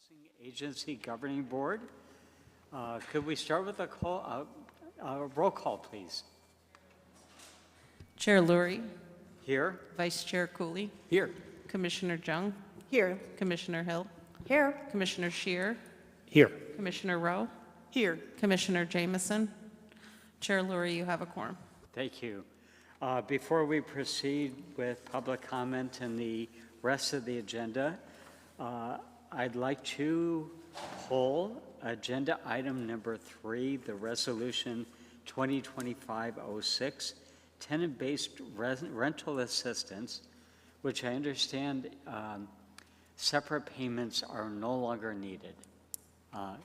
Housing Agency Governing Board. Could we start with a roll call, please? Chair Lurie, Here. Vice Chair Cooley, Here. Commissioner Jung, Here. Commissioner Hill, Here. Commissioner Shear, Here. Commissioner Rowe, Here. Commissioner Jameson. Chair Lurie, you have a quorum. Thank you. Before we proceed with public comment and the rest of the agenda, I'd like to pull agenda item number 3, the resolution 2025-06, tenant-based rental assistance, which I understand separate payments are no longer needed. Do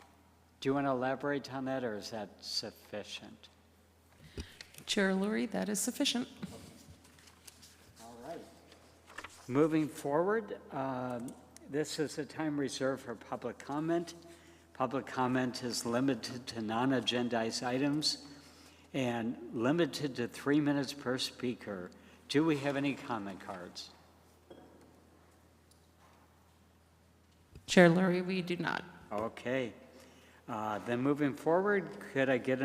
you want to elaborate on that, or is that sufficient? Chair Lurie, that is sufficient. All right. Moving forward, this is a time reserved for public comment. Public comment is limited to non-agendized items and limited to 3 minutes per speaker. Do we have any comment cards? Chair Lurie, we do not. Okay. Then moving forward, could I get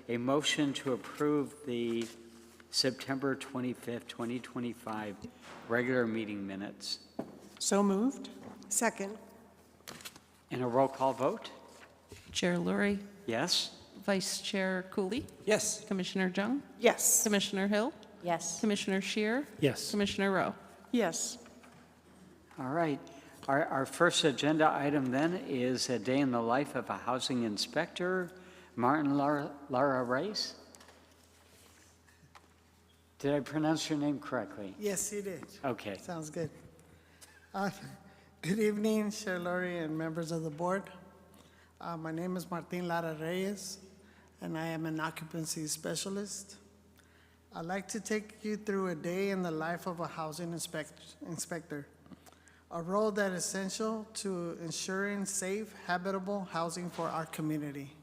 a motion to approve the September 25th, 2025 regular meeting minutes? So moved. Second. And a roll call vote? Chair Lurie, Yes? Vice Chair Cooley, Yes. Commissioner Jung, Yes. Commissioner Hill, Yes. Commissioner Shear, Yes. Commissioner Rowe. Yes. All right. Our first agenda item then is a day in the life of a housing inspector, Martin Lara Rice. Did I pronounce your name correctly? Yes, you did. Okay. Sounds good. Good evening, Chair Lori and members of the board. My name is Martin Lara Reyes, and I am an occupancy specialist. I'd like to take you through a day in the life of a housing inspector, a role that is essential to ensuring safe, habitable housing for our community.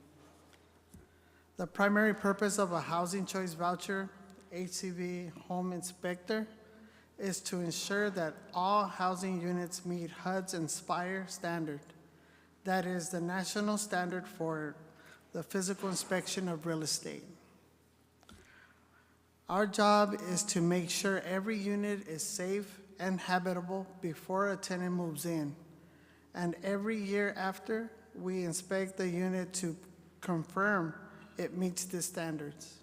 The primary purpose of a housing choice voucher, HCV home inspector, is to ensure that all housing units meet HUD's Inspire standard. That is the national standard for the physical inspection of real estate. Our job is to make sure every unit is safe and habitable before a tenant moves in. And every year after, we inspect the unit to confirm it meets the standards.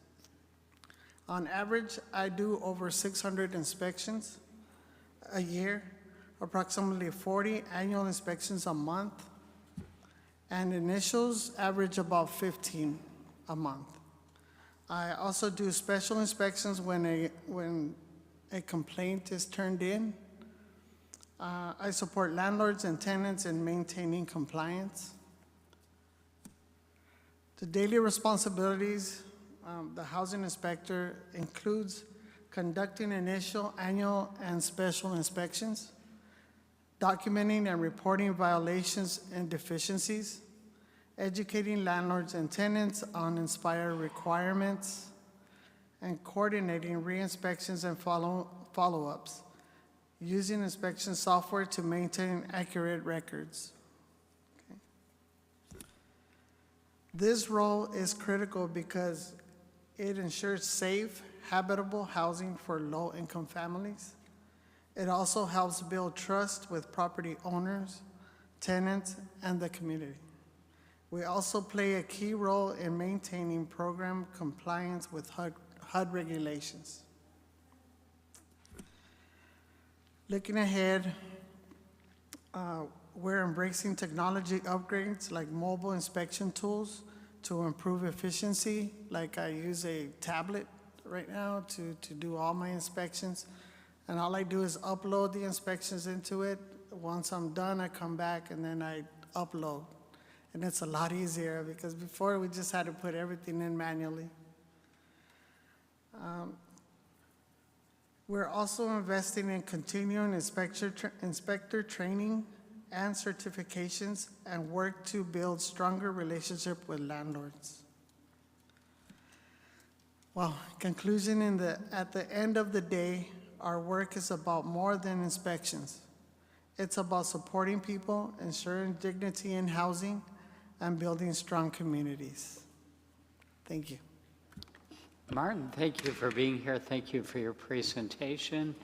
On average, I do over 600 inspections a year, approximately 40 annual inspections a month, and initials average about 15 a month. I also do special inspections when a complaint is turned in. I support landlords and tenants in maintaining compliance. The daily responsibilities the housing inspector includes conducting initial, annual, and special inspections, documenting and reporting violations and deficiencies, educating landlords and tenants on Inspire requirements, and coordinating re-inspections and follow-ups, using inspection software to maintain accurate records. Okay. This role is critical because it ensures safe, habitable housing for low-income families. It also helps build trust with property owners, tenants, and the community. We also play a key role in maintaining program compliance with HUD regulations. Looking ahead, we're embracing technology upgrades like mobile inspection tools to improve efficiency. Like I use a tablet right now to do all my inspections. And all I do is upload the inspections into it. Once I'm done, I come back and then I upload. And it's a lot easier because before we just had to put everything in manually. We're also investing in continuing inspector training and certifications and work to build stronger relationship with landlords. Well, conclusion at the end of the day, our work is about more than inspections. It's about supporting people, ensuring dignity in housing, and building strong communities. Thank you. Martin, thank you for being here. Thank you for your presentation.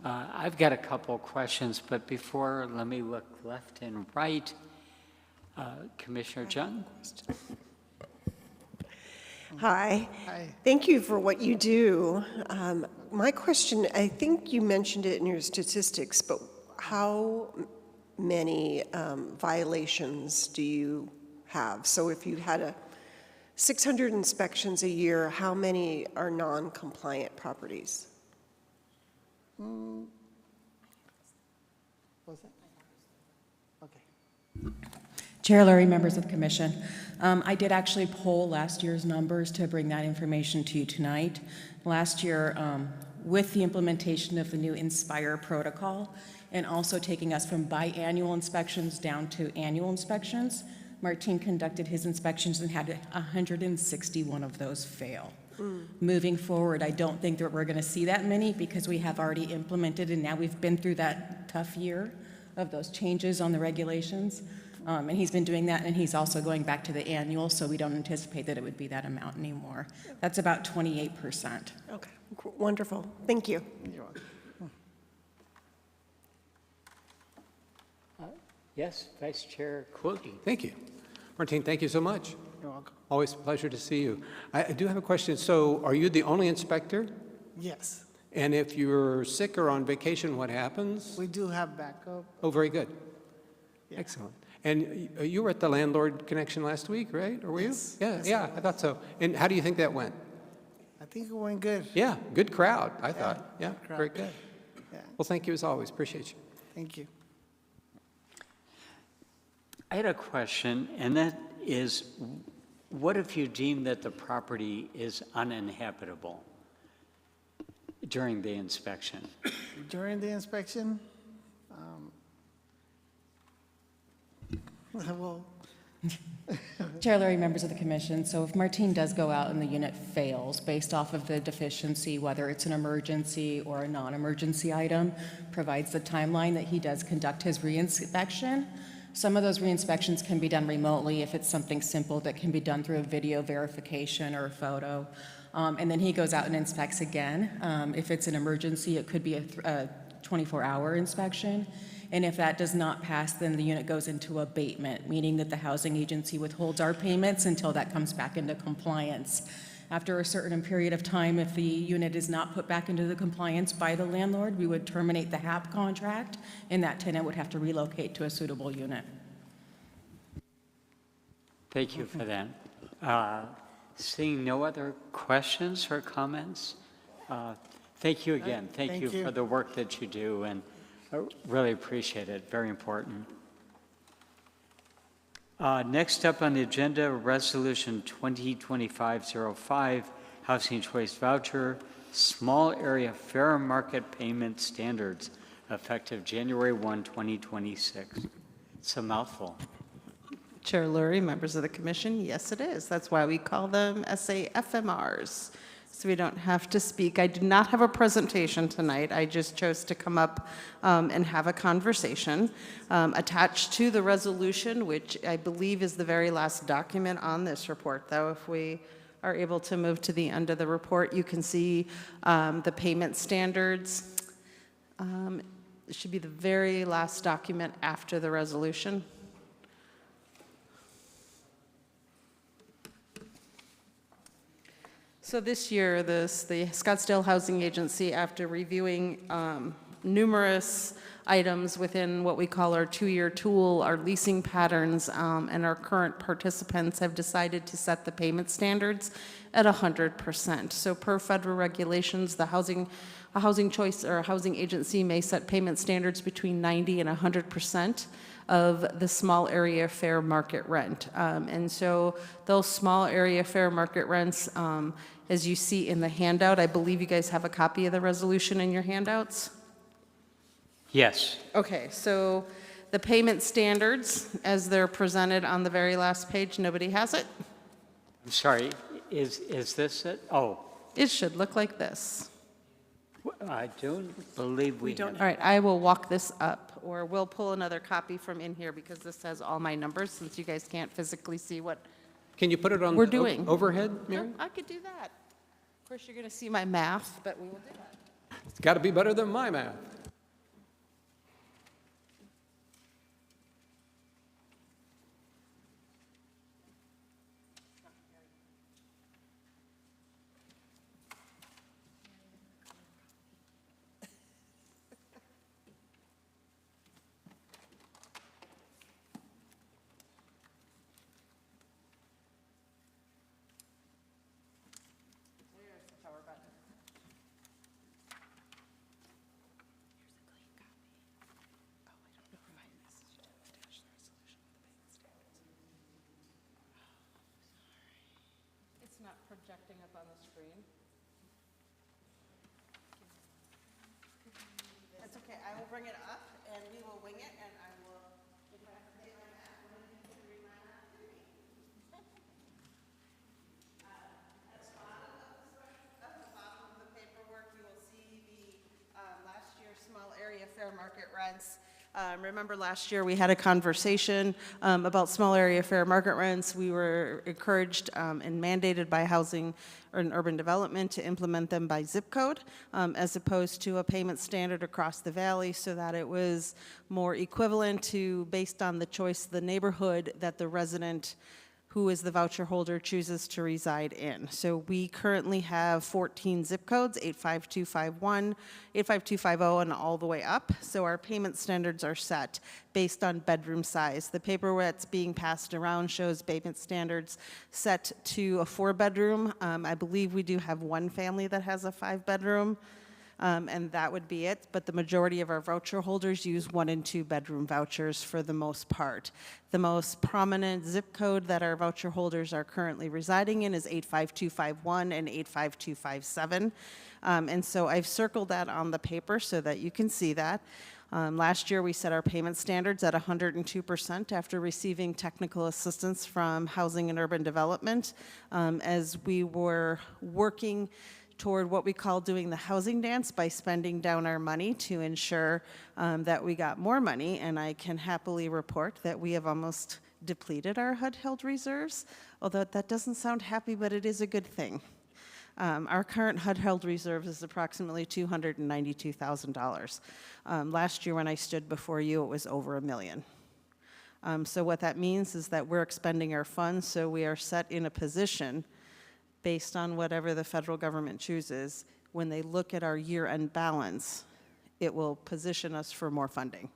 I've got a couple questions, but before, let me look left and right. Commissioner Jung? Hi. Hi. Thank you for what you do. My question, I think you mentioned it in your statistics, but how many violations do you have? So if you had 600 inspections a year, how many are non-compliant properties? Was it? Okay. Chair Lurie, members of the commission. I did actually poll last year's numbers to bring that information to you tonight. Last year, with the implementation of the new Inspire protocol and also taking us from biannual inspections down to annual inspections, Martin conducted his inspections and had 161 of those fail. Moving forward, I don't think that we're going to see that many because we have already implemented and now we've been through that tough year of those changes on the regulations. And he's been doing that, and he's also going back to the annual, so we don't anticipate that it would be that amount anymore. That's about 28%. Okay, wonderful. Thank you. You're welcome. Yes, Vice Chair Cooley. Thank you. Martine, thank you so much. You're welcome. Always a pleasure to see you. I do have a question. So are you the only inspector? Yes, And if you're sick or on vacation, what happens? we do have backup. Oh, very good. Yeah. Excellent. And you were at the landlord connection last week, right? Or were Yes. you? Yeah, Yes, yeah, I I thought so. And how do you think that went? I think it went good. Yeah, good crowd, I thought. Yeah, good crowd. very good. Yeah, Well, thank you as always. Appreciate you. thank you. I had a question, and that is, what if you deem that the property is uninhabitable during the inspection? During the inspection, well, Chair Lurie, members of the commission, so if Martin does go out and the unit fails based off of the deficiency, whether it's an emergency or a non-emergency item, provides the timeline that he does conduct his reinspection. Some of those reinspections can be done remotely if it's something simple that can be done through a video verification or a photo. And then he goes out and inspects again. If it's an emergency, it could be a 24-hour inspection. And if that does not pass, then the unit goes into abatement, meaning that the housing agency withholds our payments until that comes back into compliance. After a certain period of time, if the unit is not put back into the compliance by the landlord, we would terminate the HAP contract, and that tenant would have to relocate to a suitable unit. Thank you for that. Seeing no other questions or comments, thank you again. Thank Thank you you. for the work that you do, and I really appreciate it. Very important. Next up on the agenda, Resolution 2025-05, Housing Choice Voucher, Small Area Fair Market Payment Standards, effective January 1, 2026. It's a mouthful. Chair Lurie, members of the commission, yes, it is. That's why we call them SAFMRs, so we don't have to speak. I did not have a presentation tonight. I just chose to come up and have a conversation. Attached to the resolution, which I believe is the very last document on this report, though, if we are able to move to the end of the report, you can see the payment standards. It should be the very last document after the resolution. So this year, the Scottsdale Housing Agency, after reviewing numerous items within what we call our two-year tool, our leasing patterns, and our current participants have decided to set the payment standards at 100%. So per federal regulations, a housing choice or a housing agency may set payment standards between 90 and 100% of the small area fair market rent. And so those small area fair market rents, as you see in the handout, I believe you guys have a copy of the resolution in your handouts? Yes. Okay, so the payment standards, as they're presented on the very last page, nobody has it? I'm sorry, is this it? Oh, It should look like this. I don't believe we don't have. All right, I will walk this up, or we'll pull another copy from in here because this has all my numbers, since you guys can't physically see what Can you put it on we're the doing. overhead, No, Mary? I could do that. Of course, you're going to see my math, but we will do that. It's got to be better than my math. It's not projecting up on the screen. That's okay, I will bring it up, and we will wing it, and I will, if I have to take my math, I'm going to read my math to me. At the bottom of the paperwork, you will see the last year's small area fair market rents. Remember last year, we had a conversation about small area fair market rents. We were encouraged and mandated by Housing and Urban Development to implement them by zip code, as opposed to a payment standard across the valley, so that it was more equivalent to, based on the choice of the neighborhood that the resident who is the voucher holder chooses to reside in. So we currently have 14 zip codes, 85251, 85250, and all the way up. So our payment standards are set based on bedroom size. The paper that's being passed around shows payment standards set to a 4-bedroom. I believe we do have one family that has a 5-bedroom. And that would be it. But the majority of our voucher holders use 1- and 2-bedroom vouchers for the most part. The most prominent zip code that our voucher holders are currently residing in is 85251 and 85257. And so I've circled that on the paper so that you can see that. Last year, we set our payment standards at 102% after receiving technical assistance from Housing and Urban Development, as we were working toward what we call doing the housing dance by spending down our money to ensure that we got more money. And I can happily report that we have almost depleted our HUD-held reserves, although that doesn't sound happy, but it is a good thing. Our current HUD-held reserve is approximately $292,000. Last year when I stood before you, it was over $1 million. So what that means is that we're expending our funds, so we are set in a position based on whatever the federal government chooses. When they look at our year-end balance, it will position us for more funding,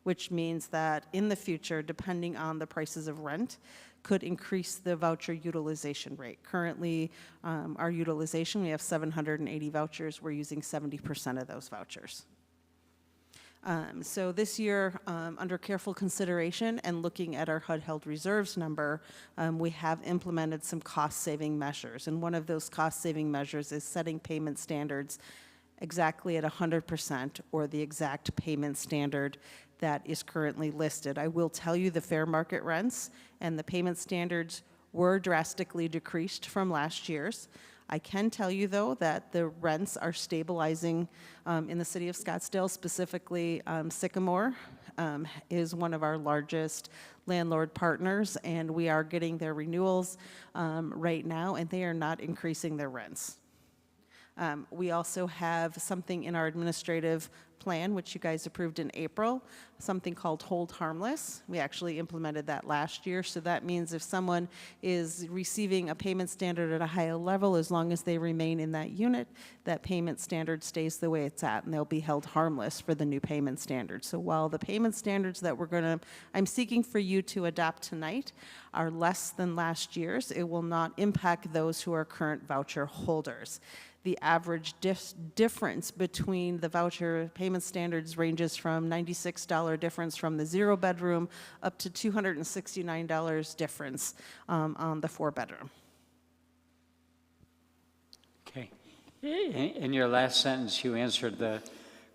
which means that in the future, depending on the prices of rent, could increase the voucher utilization rate. Currently, our utilization, we have 780 vouchers. We're using 70% of those vouchers. So this year, under careful consideration and looking at our HUD-held reserves number, we have implemented some cost-saving measures. And one of those cost-saving measures is setting payment standards exactly at 100% or the exact payment standard that is currently listed. I will tell you the fair market rents and the payment standards were drastically decreased from last year's. I can tell you, though, that the rents are stabilizing in the city of Scottsdale. Specifically, Sycamore is one of our largest landlord partners, and we are getting their renewals right now, and they are not increasing their rents. We also have something in our administrative plan, which you guys approved in April, something called Hold Harmless. We actually implemented that last year, so that means if someone is receiving a payment standard at a higher level, as long as they remain in that unit, that payment standard stays the way it's at, and they'll be held harmless for the new payment standard. So while the payment standards that I'm seeking for you to adopt tonight are less than last year's, it will not impact those who are current voucher holders. The average difference between the voucher payment standards ranges from $96 difference from the 0-bedroom up to $269 difference on the 4-bedroom. Okay. In your last sentence, you answered the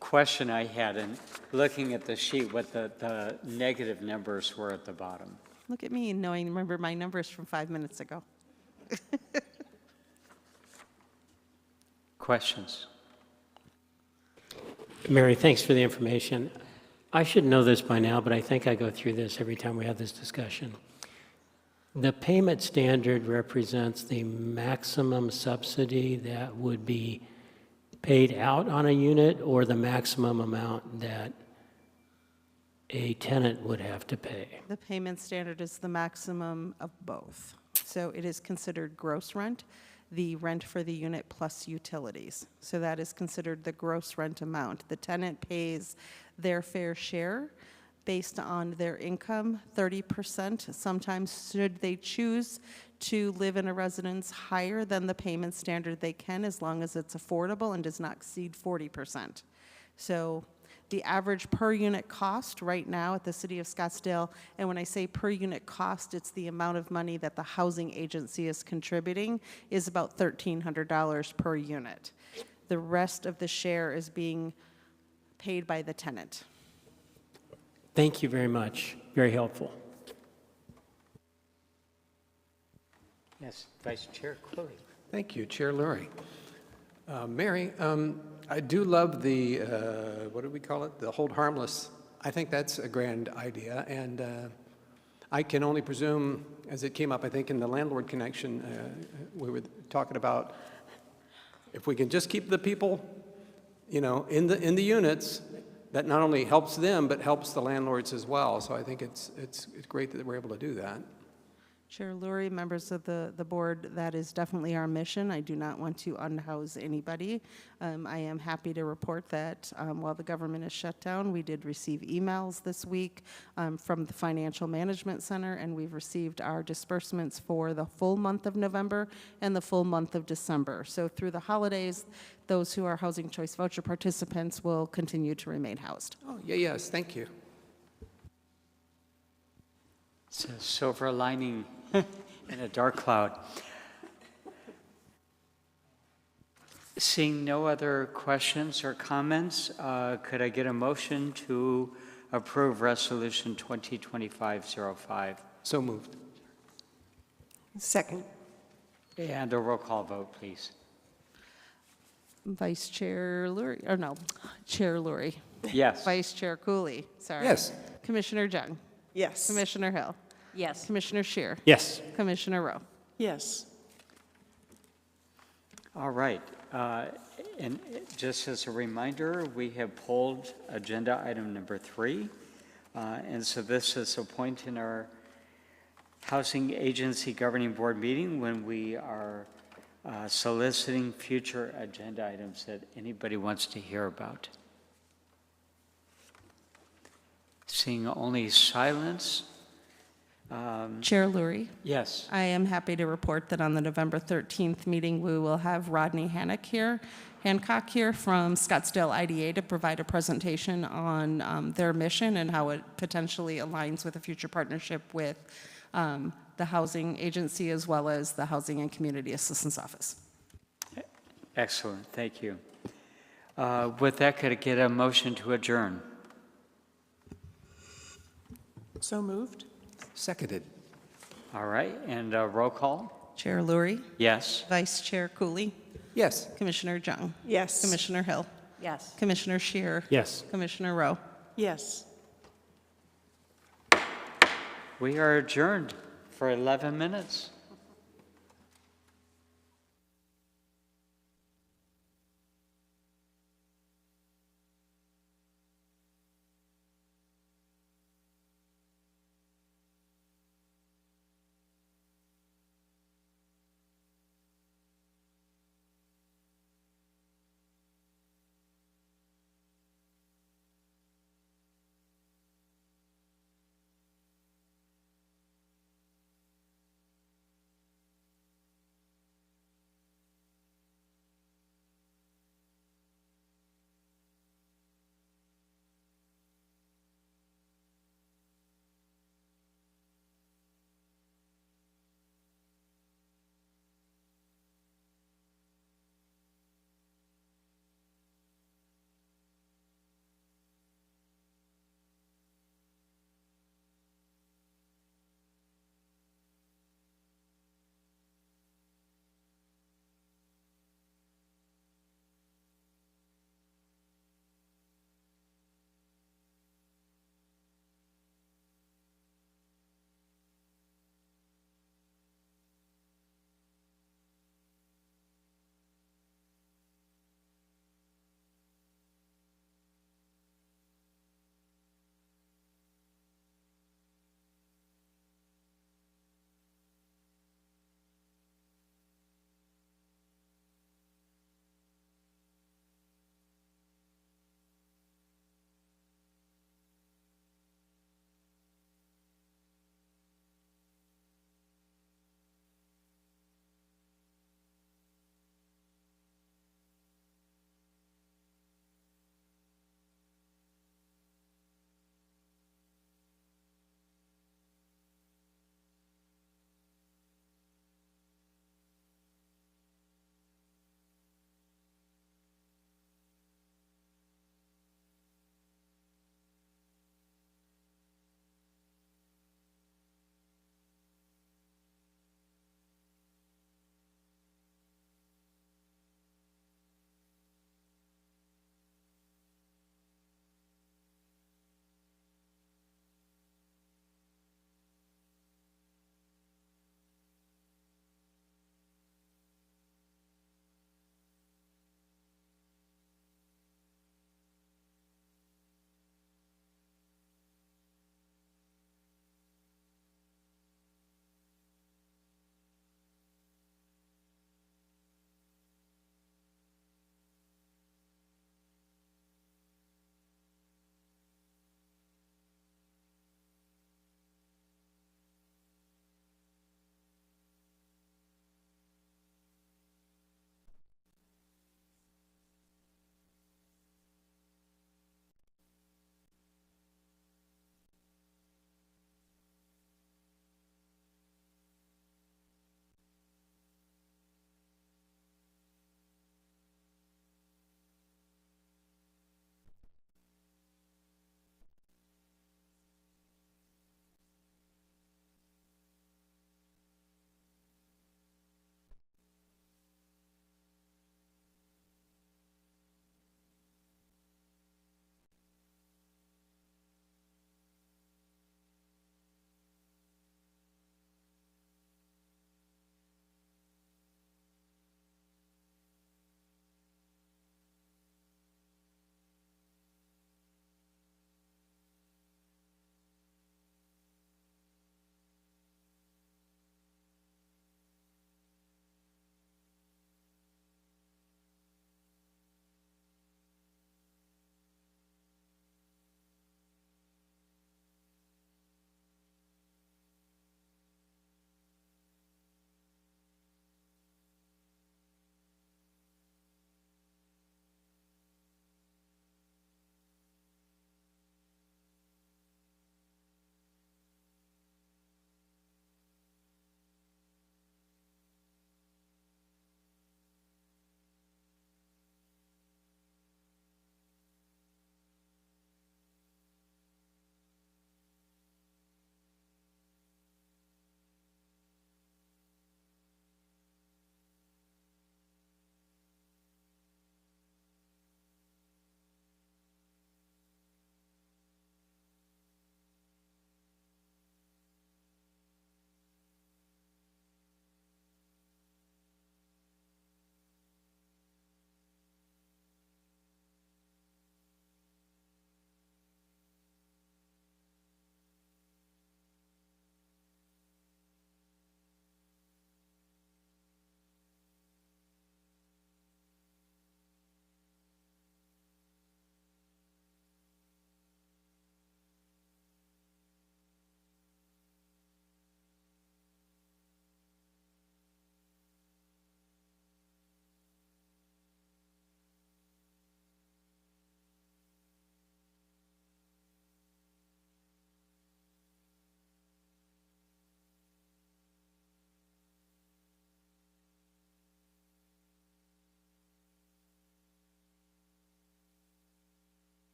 question I had, and looking at the sheet, what the negative numbers were at the bottom. Look at me remember my numbers from 5 minutes ago. Questions? Mary, thanks for the information. I should know this by now, but I think I go through this every time we have this discussion. The payment standard represents the maximum subsidy that would be paid out on a unit, or the maximum amount that a tenant would have to pay? The payment standard is the maximum of both. So it is considered gross rent, the rent for the unit plus utilities. So that is considered the gross rent amount. The tenant pays their fair share based on their income, 30%. Sometimes, should they choose to live in a residence higher than the payment standard, they can, as long as it's affordable and does not exceed 40%. So the average per unit cost right now at the City of Scottsdale, and when I say per unit cost, it's the amount of money that the housing agency is contributing, is about $1,300 per unit. The rest of the share is being paid by the tenant. Thank you very much. Very helpful. Yes, Vice Chair Chloe. Thank you, Chair Lurie. Mary, I do love the, what do we call it? The hold harmless. I think that's a grand idea, and I can only presume, as it came up, I think, in the landlord connection, we were talking about if we can just keep the people, you know, in the units, that not only helps them, but helps the landlords as well. So I think it's great that we're able to do that. Chair Lurie, members of the board, that is definitely our mission. I do not want to unhouse anybody. I am happy to report that while the government is shut down, we did receive emails this week from the Financial Management Center, and we've received our disbursements for the full month of November and the full month of December. So through the holidays, those who are Housing Choice Voucher participants will continue to remain housed. Oh, yeah, yes, thank you. It's a silver lining in a dark cloud. Seeing no other questions or comments, could I get a motion to approve Resolution 2025-05? So moved. Second. And a roll call vote, please. Vice Chair Lurie, or no, Chair Lurie. Yes. Vice Chair Cooley, sorry. Yes. Commissioner Jung. Yes. Commissioner Hill. Yes. Commissioner Scheer. Yes. Commissioner Rowe. Yes. All right. And just as a reminder, we have pulled agenda item number 3. And so this is a point in our Housing Agency Governing Board meeting when we are soliciting future agenda items that anybody wants to hear about. Seeing only silence. Chair Lurie. Yes. I am happy to report that on the November 13th meeting, we will have Rodney Hancock here from Scottsdale IDA to provide a presentation on their mission and how it potentially aligns with a future partnership with the Housing Agency as well as the Housing and Community Assistance Office. Excellent. Thank you. With that, could I get a motion to adjourn? So moved. Seconded. All right. And roll call? Chair Lurie. Yes. Vice Chair Cooley. Yes. Commissioner Jung. Yes. Commissioner Hill. Yes. Commissioner Scheer. Yes. Commissioner Rowe. Yes. We are adjourned for 11 minutes.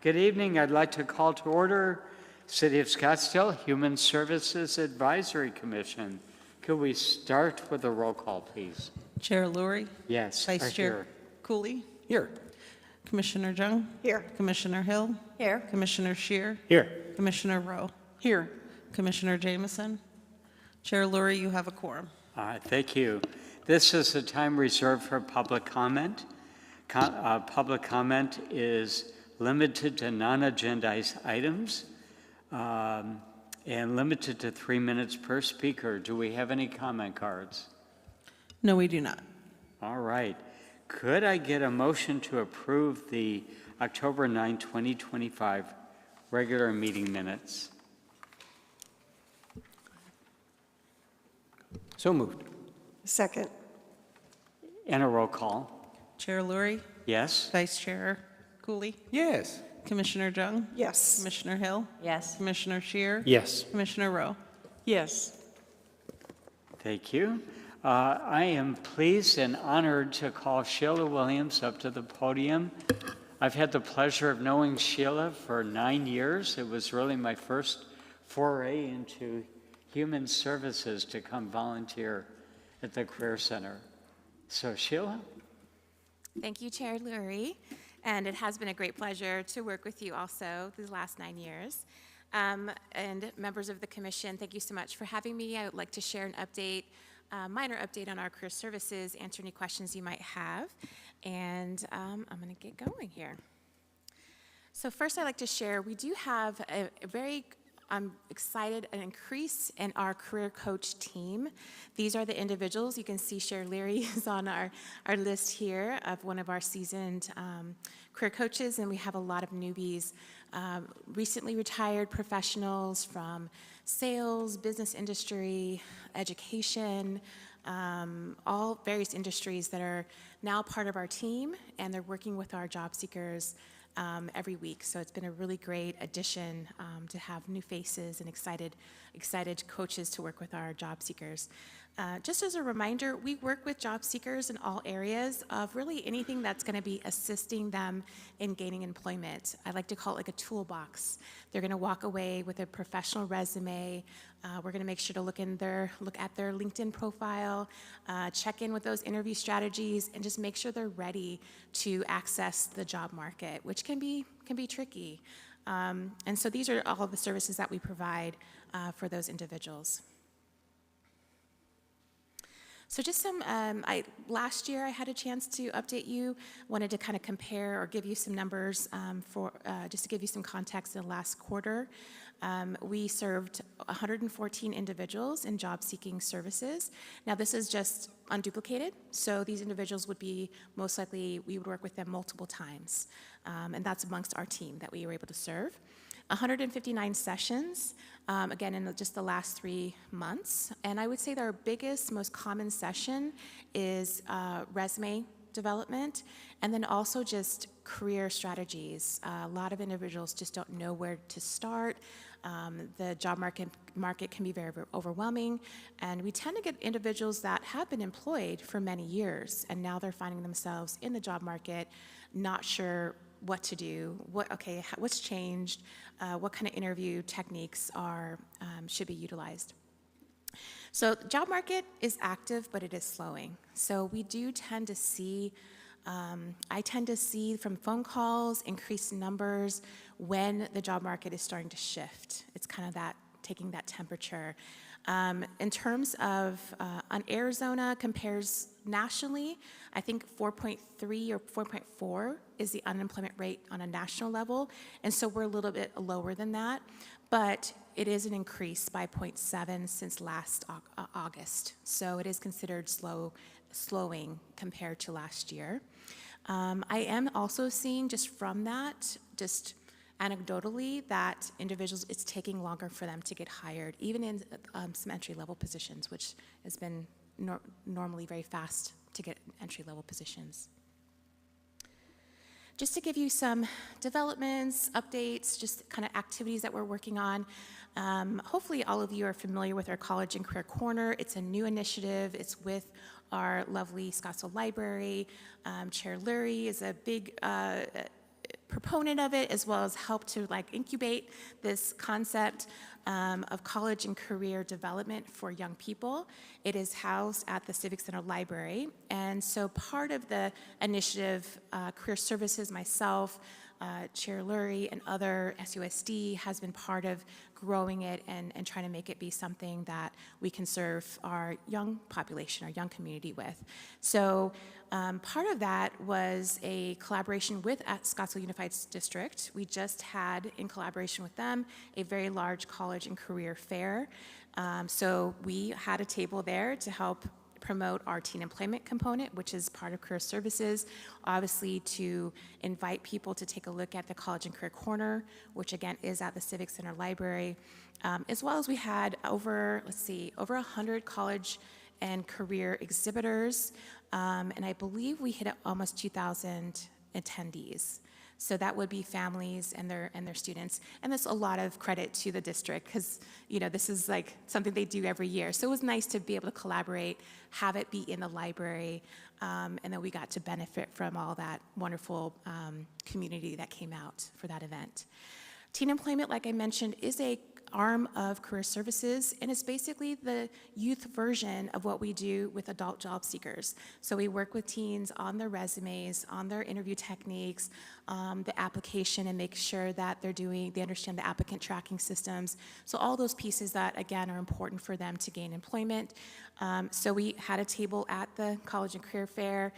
Good evening. I'd like to call to order City of Scottsdale Human Services Advisory Commission. Could we start with a roll call, please? Chair Lurie? Yes. Vice Chair Cooley? Here. Commissioner Jung? Here. Commissioner Hill? Here. Commissioner Shear? Here. Commissioner Rowe? Here. Commissioner Jameson? Chair Lurie, you have a quorum. Thank you. This is a time reserved for public comment. Public comment is limited to non-agendized items and limited to 3 minutes per speaker. Do we have any comment cards? No, we do not. All right. Could I get a motion to approve the October 9, 2025 regular meeting minutes? So moved. Second. And a roll call. Chair Lurie? Yes? Vice Chair Cooley? Yes. Commissioner Jung? Yes. Commissioner Hill? Yes. Commissioner Shear? Yes. Commissioner Rowe? Yes. Thank you. I am pleased and honored to call Sheila Williams up to the podium. I've had the pleasure of knowing Sheila for 9 years. It was really my first foray into human services to come volunteer at the Career Center. So Sheila? Thank you, Chair Lurie. And it has been a great pleasure to work with you also these last 9 years. And members of the commission, thank you so much for having me. I would like to share an update, minor update on our career services, answer any questions you might have. And I'm going to get going here. So first I'd like to share, we do have a very I'm excited, an increase in our career coach team. These are the individuals. You can see Cher Leary is on our list here of one of our seasoned career coaches, and we have a lot of newbies, recently retired professionals from sales, business industry, education, all various industries that are now part of our team, and they're working with our job seekers every week. So it's been a really great addition to have new faces and excited coaches to work with our job seekers. Just as a reminder, we work with job seekers in all areas of really anything that's going to be assisting them in gaining employment. I like to call it like a toolbox. They're going to walk away with a professional resume. We're going to make sure to look at their LinkedIn profile, check in with those interview strategies, and just make sure they're ready to access the job market, which can be tricky. And so these are all of the services that we provide for those individuals. So just some, last year I had a chance to update you, wanted to kind of compare or give you some numbers just to give you some context in the last quarter. We served 114 individuals in job-seeking services. Now this is just unduplicated, so these individuals would be most likely, we would work with them multiple times. And that's amongst our team that we were able to serve. 159 sessions, again, in just the last 3 months. And I would say that our biggest, most common session is resume development, and then also just career strategies. A lot of individuals just don't know where to start. The job market can be very, very overwhelming, and we tend to get individuals that have been employed for many years, and now they're finding themselves in the job market, not sure what to do, what's changed, what kind of interview techniques should be utilized. So the job market is active, but it is slowing. So we do tend to see, I tend to see from phone calls, increased numbers when the job market is starting to shift. It's kind of that, taking that temperature. In terms of, on Arizona compares nationally, I think 4.3 or 4.4 is the unemployment rate on a national level, and so we're a little bit lower than that, but it is an increase by 0.7 since last August, so it is considered slowing compared to last year. I am also seeing just from that, just anecdotally, that individuals, it's taking longer for them to get hired, even in some entry-level positions, which has been normally very fast to get entry-level positions. Just to give you some developments, updates, just kind of activities that we're working on. Hopefully all of you are familiar with our College and Career Corner. It's a new initiative. It's with our lovely Scottsdale Library. Chair Lurie is a big proponent of it, as well as help to like incubate this concept of college and career development for young people. It is housed at the Civic Center Library, and so part of the initiative, Career Services, myself, Chair Lurie, and other SUSD has been part of growing it and trying to make it be something that we can serve our young population, our young community with. So part of that was a collaboration with Scottsdale Unified District. We just had, in collaboration with them, a very large college and career fair. So we had a table there to help promote our teen employment component, which is part of Career Services, obviously to invite people to take a look at the College and Career Corner, which again is at the Civic Center Library, as well as we had over 100 college and career exhibitors, and I believe we hit almost 2,000 attendees. So that would be families and their students. And that's a lot of credit to the district because, you know, this is like something they do every year. So it was nice to be able to collaborate, have it be in the library, and then we got to benefit from all that wonderful community that came out for that event. Teen employment, like I mentioned, is a arm of Career Services, and it's basically the youth version of what we do with adult job seekers. So we work with teens on their resumes, on their interview techniques, the application, and make sure that they understand the applicant tracking systems. So all those pieces that, again, are important for them to gain employment. So we had a table at the College and Career Fair,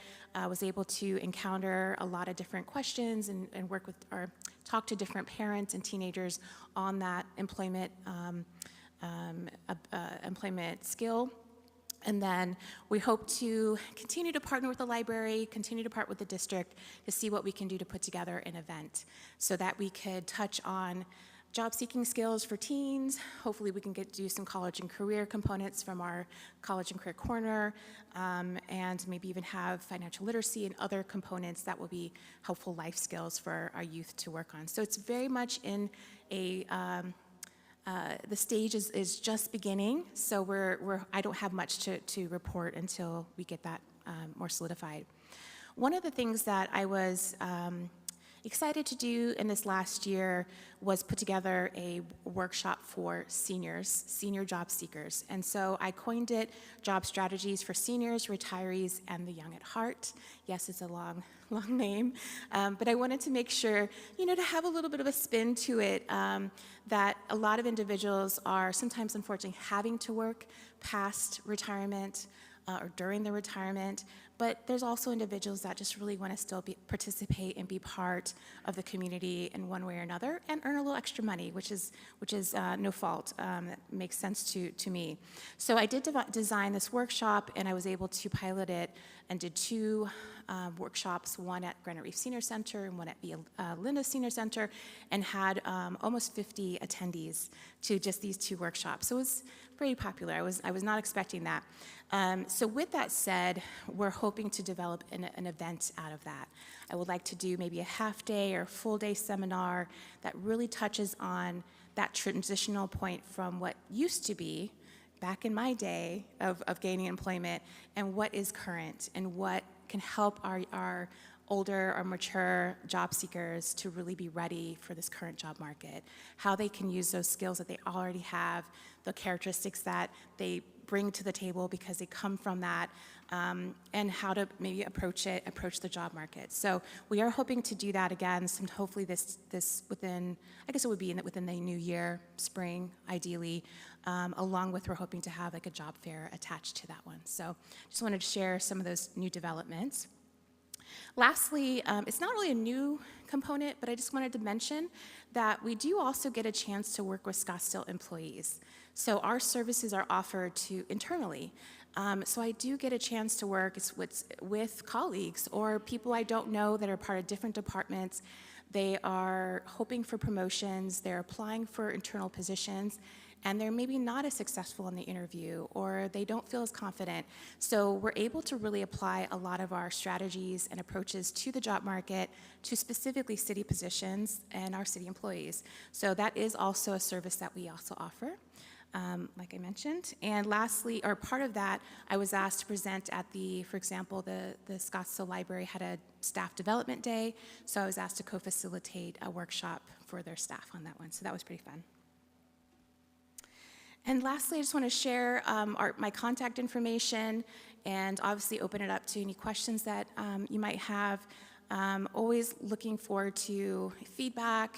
was able to encounter a lot of different questions and work with or talk to different parents and teenagers on that employment skill. And then we hope to continue to partner with the library, continue to partner with the district to see what we can do to put together an event so that we could touch on job seeking skills for teens. Hopefully we can do some college and career components from our College and Career Corner, and maybe even have financial literacy and other components that will be helpful life skills for our youth to work on. So it's very much in a, the stage is just beginning, so I don't have much to report until we get that more solidified. One of the things that I was excited to do in this last year was put together a workshop for seniors, senior job seekers. And so I coined it Job Strategies for Seniors, Retirees, and the Young at Heart. Yes, it's a long name, but I wanted to make sure, you know, to have a little bit of a spin to it, that a lot of individuals are sometimes, unfortunately, having to work past retirement or during their retirement, but there's also individuals that just really want to still participate and be part of the community in one way or another and earn a little extra money, which is no fault. That makes sense to me. So I did design this workshop, and I was able to pilot it and did two workshops, one at Granite Reef Senior Center and one at the Linda Senior Center, and had almost 50 attendees to just these two workshops. So it was pretty popular. I was not expecting that. So with that said, we're hoping to develop an event out of that. I would like to do maybe a half-day or full-day seminar that really touches on that transitional point from what used to be back in my day of gaining employment and what is current and what can help our older or mature job seekers to really be ready for this current job market, how they can use those skills that they already have, the characteristics that they bring to the table because they come from that, and how to maybe approach the job market. So we are hoping to do that again, hopefully this within, I guess it would be within the new year, spring, ideally, along with we're hoping to have like a job fair attached to that one. So just wanted to share some of those new developments. Lastly, it's not really a new component, but I just wanted to mention that we do also get a chance to work with Scottsdale employees. So our services are offered to internally. So I do get a chance to work with colleagues or people I don't know that are part of different departments. They are hoping for promotions, they're applying for internal positions, and they're maybe not as successful in the interview or they don't feel as confident. So we're able to really apply a lot of our strategies and approaches to the job market, to specifically city positions and our city employees. So that is also a service that we also offer. like I mentioned. And lastly, or part of that, I was asked to present at for example, the Scottsdale Library had a staff development day, so I was asked to co-facilitate a workshop for their staff on that one, so that was pretty fun. And lastly, I just want to share my contact information and obviously open it up to any questions that you might have. Always looking forward to feedback,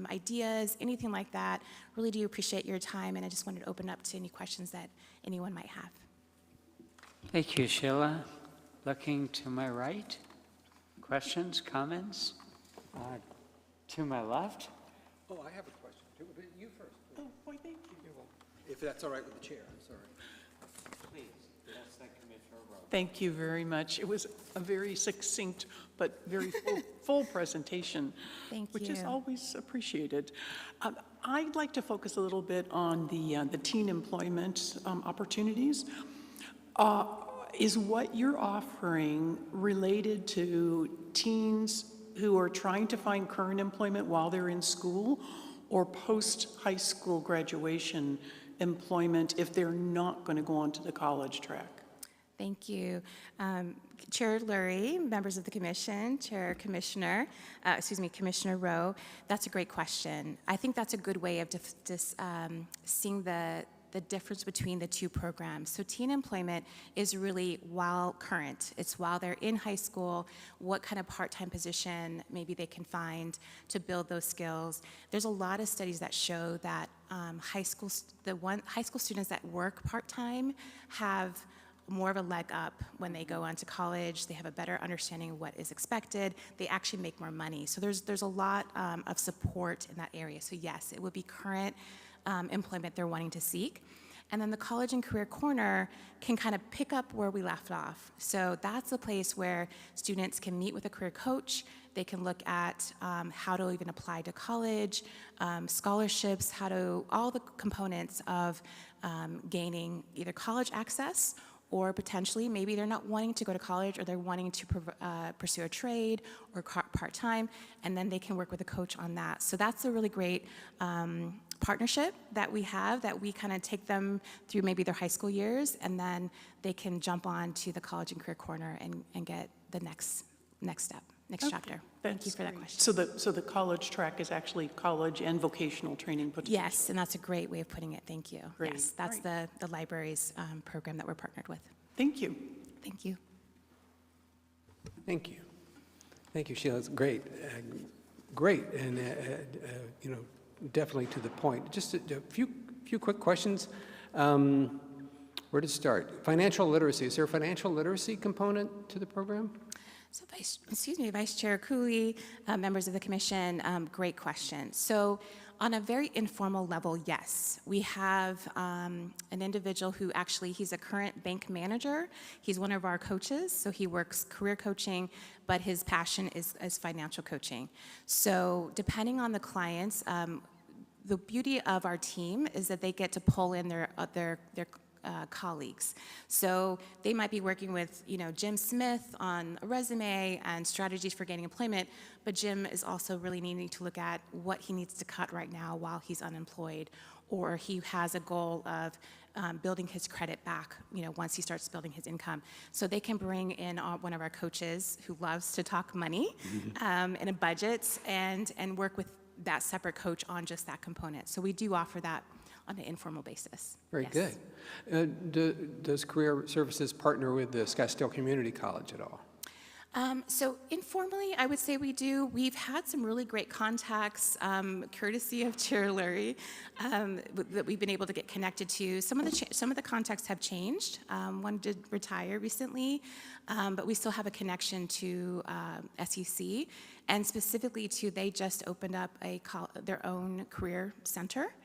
ideas, anything like that. Really do appreciate your time, and I just wanted to open up to any questions that anyone might have. Thank you, Sheila. Looking to my right. Questions, comments? To my left. Oh, I have a question. You first. Oh, boy, thank you. If that's all right with the chair, I'm sorry. Please, yes, Commissioner Rowe. Thank you very much. It was a very succinct but very full presentation, Thank which is you. always appreciated. I'd like to focus a little bit on the teen employment opportunities. Is what you're offering related to teens who are trying to find current employment while they're in school, or post-high school graduation employment if they're not going to go on to the college track? Thank you. Chair Lurie, members of the commission, Commissioner Rowe, that's a great question. I think that's a good way of seeing the difference between the two programs. So teen employment is really while current. It's while they're in high school, what kind of part-time position maybe they can find to build those skills. There's a lot of studies that show that high school students that work part-time have more of a leg up when they go on to college. They have a better understanding of what is expected. They actually make more money. So there's a lot of support in that area. So yes, it would be current employment they're wanting to seek. And then the College and Career Corner can kind of pick up where we left off. So that's a place where students can meet with a career coach. They can look at how to even apply to college, scholarships, all the components of gaining either college access, or potentially maybe they're not wanting to go to college, or they're wanting to pursue a trade or part-time, and then they can work with a coach on that. So that's a really great partnership that we have, that we kind of take them through maybe their high school years, and then they can jump on to the College and Career Corner and get the next step, next chapter. Thank you for that question. So the college track is actually college and vocational training put together? Yes, and that's a great way of putting it. Thank you. Great, Yes, that's the library's program that we're partnered with. Thank you. Thank you. Thank you. Thank you, Sheila. It's great. Great, and, definitely to the point. Just a few quick questions. Where to start? Financial literacy. Is there a financial literacy component to the program? So, Vice Chair Cooley, members of the commission, great question. So, on a very informal level, yes. We have an individual who he's a current bank manager. He's one of our coaches, so he works career coaching, but his passion is financial coaching. So, depending on the clients, the beauty of our team is that they get to pull in their colleagues. So they might be working with, Jim Smith on a resume and strategies for gaining employment, but Jim is also really needing to look at what he needs to cut right now while he's unemployed, or he has a goal of building his credit back, once he starts building his income. So they can bring in one of our coaches who loves to talk money and a budget, and work with that separate coach on just that component. So we do offer that on an informal basis. Very Yes. good. Does Career Services partner with the Scottsdale Community College at all? So informally, I would say we do. We've had some really great contacts, courtesy of Chair Lurie, that we've been able to get connected to. Some of the contacts have changed. One did retire recently, but we still have a connection to SEC, and specifically they just opened up their own career center.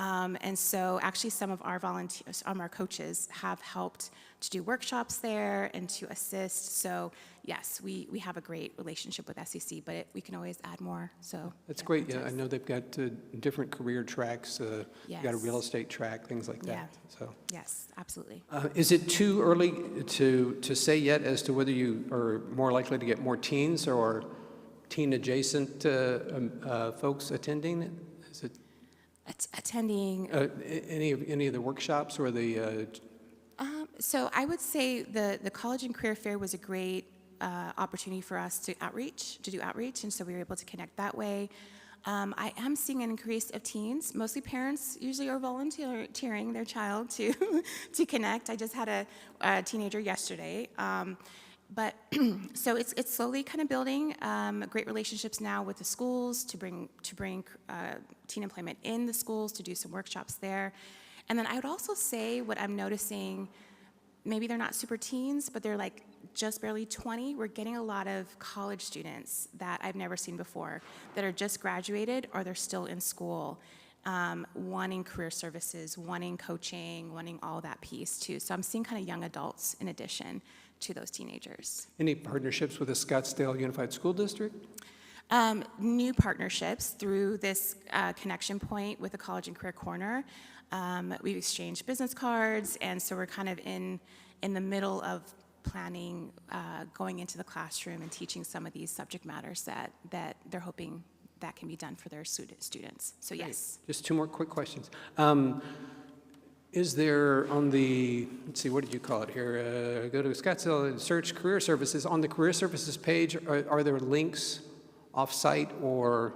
And so actually some of our volunteers, our coaches have helped to do workshops there and to assist. So yes, we have a great relationship with SEC, but we can always add more. So That's great. Yeah, I know they've got different career tracks. You've got a real estate track, things like that. Yeah. So Yes, absolutely. is it too early to say yet as to whether you are more likely to get more teens or teen adjacent folks attending? Is it? attending. Any of the workshops or the, So I would say the College and Career Fair was a great opportunity for us to do outreach, and so we were able to connect that way. I am seeing an increase of teens. Mostly parents usually are volunteering their child to to connect. I just had a teenager yesterday. But so it's slowly kind of building great relationships now with the schools to bring teen employment in the schools, to do some workshops there. And then I would also say what I'm noticing, maybe they're not super teens, but they're like just barely 20. We're getting a lot of college students that I've never seen before that are just graduated or they're still in school, wanting career services, wanting coaching, wanting all that piece too. So I'm seeing kind of young adults in addition to those teenagers. any partnerships with the Scottsdale Unified School District? New partnerships through this connection point with the College and Career Corner. We've exchanged business cards, and so we're kind of in the middle of planning going into the classroom and teaching some of these subject matters that they're hoping that can be done for their students. So yes. Just two more quick questions. Is there on the, let's see, what did you call it here? Go to Scottsdale and search career services. On the career services page, are there links off-site or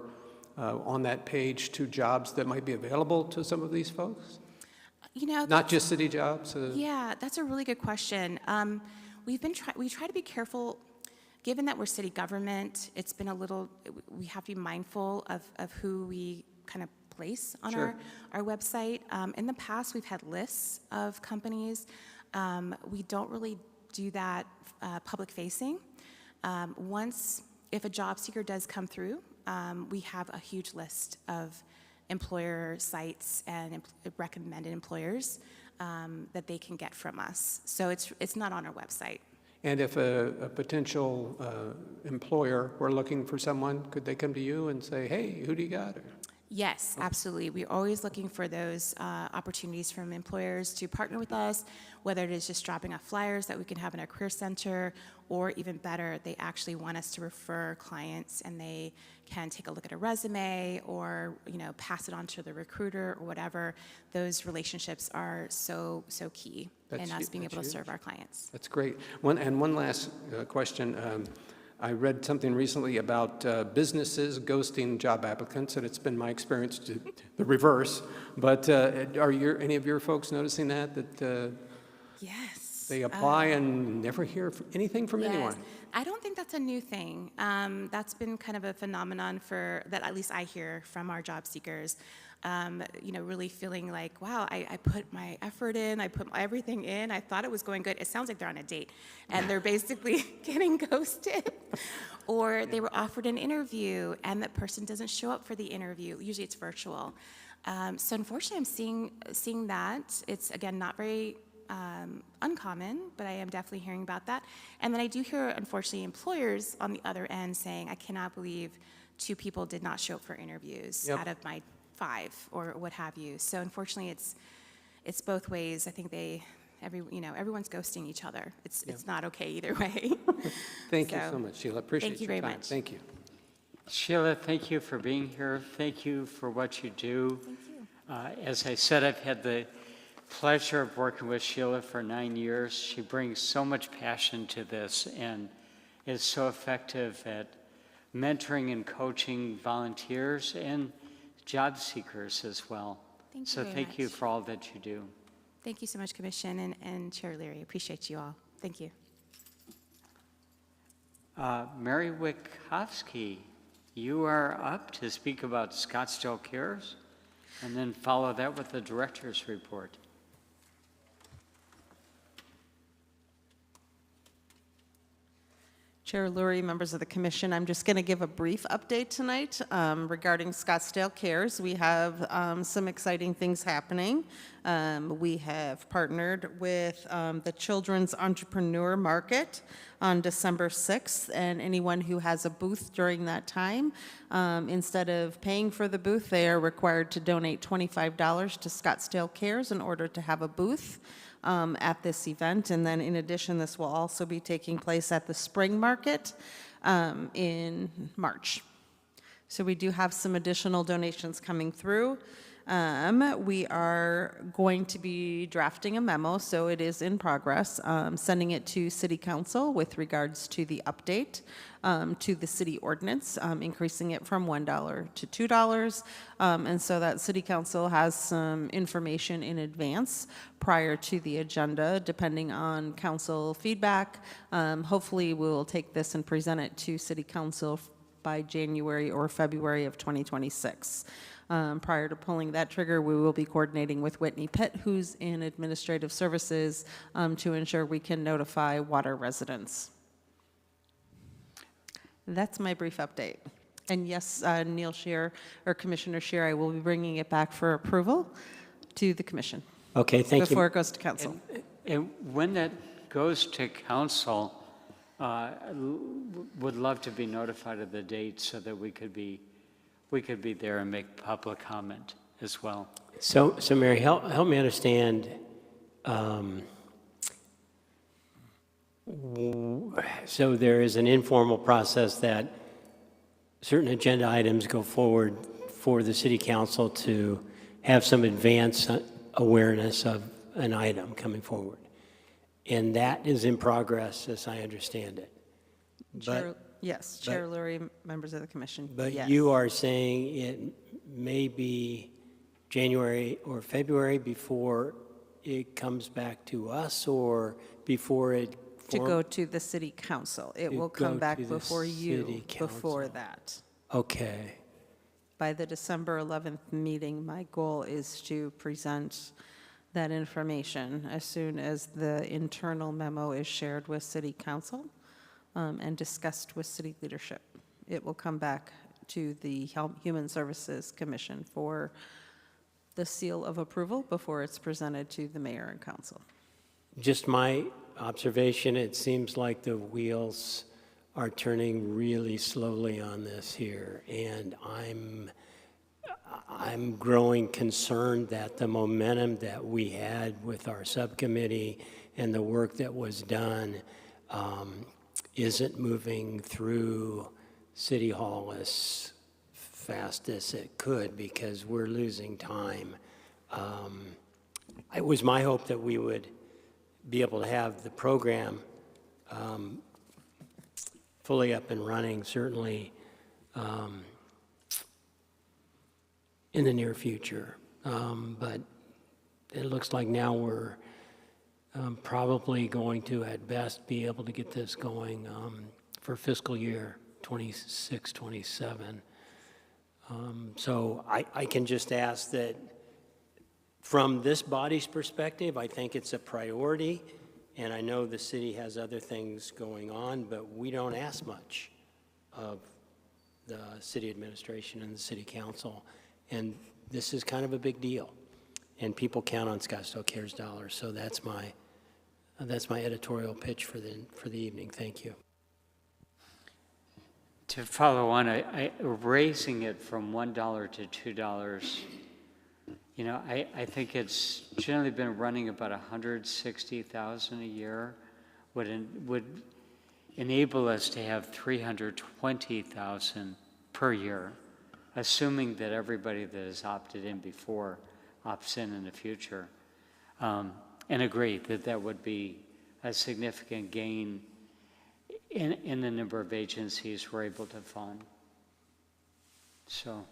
on that page to jobs that might be available to some of these folks? You know, Not just city jobs? yeah, that's a really good question. We try to be careful, given that we're city government. It's been a little. We have to be mindful of who we kind of place on Sure. our website. In the past, we've had lists of companies. We don't really do that public facing. If a job seeker does come through, we have a huge list of employer sites and recommended employers that they can get from us. So it's not on our website. And if a potential employer were looking for someone, could they come to you and say, hey, who do you got? Yes, absolutely. We're always looking for those opportunities from employers to partner with us, whether it is just dropping off flyers that we can have in our career center, or even better, they actually want us to refer clients and they can take a look at a resume or pass it on to the recruiter or whatever. Those relationships are so key in us being able to serve our clients. That's great. One last question. I read something recently about businesses ghosting job applicants, and it's been my experience to the reverse. But are any of your folks noticing that Yes. they apply and never hear anything from anyone? I don't think that's a new thing. That's been kind of a phenomenon that at least I hear from our job seekers. Really feeling like, wow, I put my effort in, I put everything in, I thought it was going good. It sounds like they're on a date, and they're basically getting ghosted. Or they were offered an interview, and that person doesn't show up for the interview. Usually it's virtual. So unfortunately, I'm seeing that. It's, again, not very uncommon, but I am definitely hearing about that. And then I do hear, unfortunately, employers on the other end saying, I cannot believe 2 people did not show up for interviews out of my 5 or what have you. So unfortunately, it's both ways. I think everyone's ghosting each other. It's not okay either way. Thank you so much, Sheila. Appreciate thank you your very time. much. Thank you. Sheila, thank you for being here. Thank you for what you do. Thank you. As I said, I've had the pleasure of working with Sheila for 9 years. She brings so much passion to this and is so effective at mentoring and coaching volunteers and job seekers as well. Thank you So very thank you much. for all that you do. Thank you so much, Commission and Chair Leary. Appreciate you all. Thank you. Mary Wachowski, you are up to speak about Scottsdale Cares, and then follow that with the director's report. Chair Lurie, members of the commission, I'm just going to give a brief update tonight regarding Scottsdale Cares. We have some exciting things happening. We have partnered with the Children's Entrepreneur Market on December 6th, and anyone who has a booth during that time, instead of paying for the booth, they are required to donate $25 to Scottsdale Cares in order to have a booth at this event. And then in addition, this will also be taking place at the Spring Market in March. So we do have some additional donations coming through. We are going to be drafting a memo, so it is in progress, sending it to City Council with regards to the update to the city ordinance, increasing it from $1 to $2. And so that City Council has some information in advance prior to the agenda, depending on council feedback. Hopefully, we will take this and present it to City Council by January or February of 2026. Prior to pulling that trigger, we will be coordinating with Whitney Pitt, who's in Administrative Services, to ensure we can notify water residents. That's my brief update. And yes, Neil Scheer, or Commissioner Scheer, I will be bringing it back for approval to the commission. Okay, thank you. Before it goes to council. And when that goes to council, would love to be notified of the date so that we could be there and make public comment as well. So Mary, help me understand. So there is an informal process that certain agenda items go forward for the city council to have some advance awareness of an item coming forward. And that is in progress, as I understand it. Chair, yes, Chair Lurie, members of the commission, But yes. you are saying it may be January or February before it comes back to us, or before it To go to the city council. It To will come go back to the before you, city before council. that. Okay. By the December 11th meeting, my goal is to present that information as soon as the internal memo is shared with city council and discussed with city leadership. It will come back to the Human Services Commission for the seal of approval before it's presented to the mayor and council. Just my observation, it seems like the wheels are turning really slowly on this here, and I'm growing concerned that the momentum that we had with our subcommittee and the work that was done isn't moving through City Hall as fast as it could, because we're losing time. It was my hope that we would be able to have the program fully up and running, certainly in the near future. But it looks like now we're probably going to, at best, be able to get this going for fiscal year 26, 27. So I can just ask that from this body's perspective, I think it's a priority, and I know the city has other things going on, but we don't ask much of the city administration and the city council, and this is kind of a big deal, and people count on Scottsdale Cares dollars. So that's my editorial pitch for the evening. Thank you. To follow on, raising it from $1 to $2, you know, I think it's generally been running about $160,000 a year, would enable us to have $320,000 per year, assuming that everybody that has opted in before opts in the future, and agree that that would be a significant gain in the number of agencies we're able to fund. So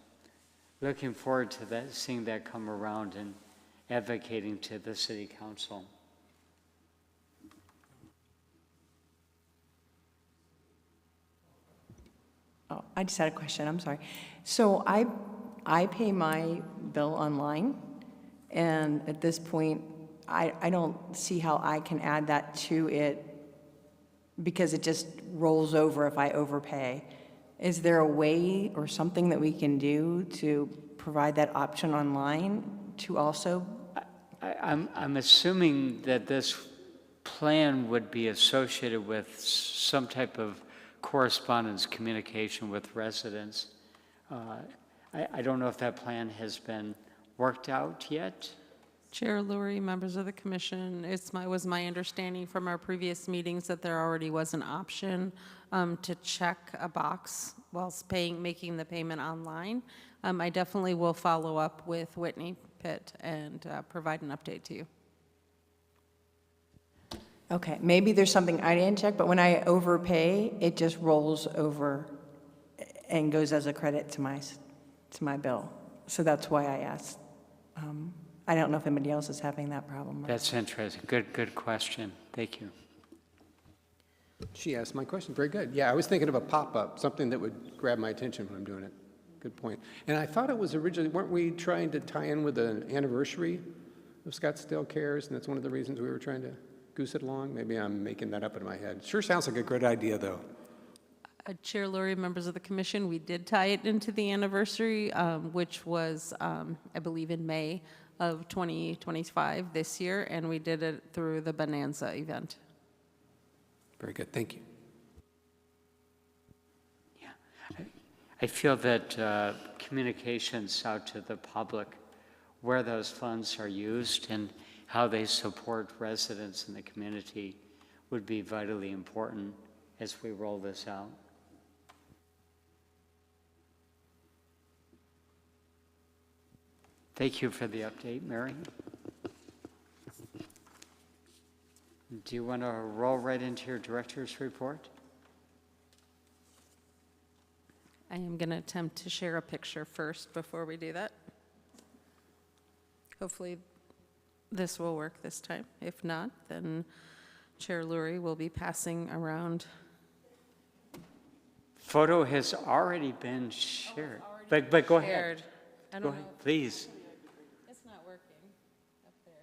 looking forward to that, seeing that come around and advocating to the city council. Oh, I just had a question, I'm sorry. So I pay my bill online, and at this point, I don't see how I can add that to it because it just rolls over if I overpay. Is there a way or something that we can do to provide that option online to also? I'm assuming that this plan would be associated with some type of correspondence, communication with residents. I don't know if that plan has been worked out yet. Chair Lurie, members of the commission, was my understanding from our previous meetings that there already was an option to check a box whilst making the payment online. I definitely will follow up with Whitney Pitt and provide an update to you. Okay, maybe there's something I didn't check, but when I overpay, it just rolls over and goes as a credit to my bill. So that's why I asked. I don't know if anybody else is having that problem. That's interesting. Good question. Thank you. She asked my question. Very good. Yeah, I was thinking of a pop-up, something that would grab my attention when I'm doing it. Good point. And I thought it was originally, weren't we trying to tie in with an anniversary of Scottsdale Cares? And that's one of the reasons we were trying to goose it along? Maybe I'm making that up in my head. Sure sounds like a great idea, though. Chair Lurie, members of the commission, we did tie it into the anniversary, which was, I believe, in May of 2025 this year, and we did it through the Bonanza event. Very good. Thank you. Yeah. I feel that communications out to the public, where those funds are used and how they support residents in the community would be vitally important as we roll this out. Thank you for the update, Mary. Do you want to roll right into your director's report? I am going to attempt to share a picture first before we do that. Hopefully this will work this time. If not, then Chair Lurie will be passing around. Photo has already been shared, but go ahead. I Go don't ahead, know. please. It's not working up there.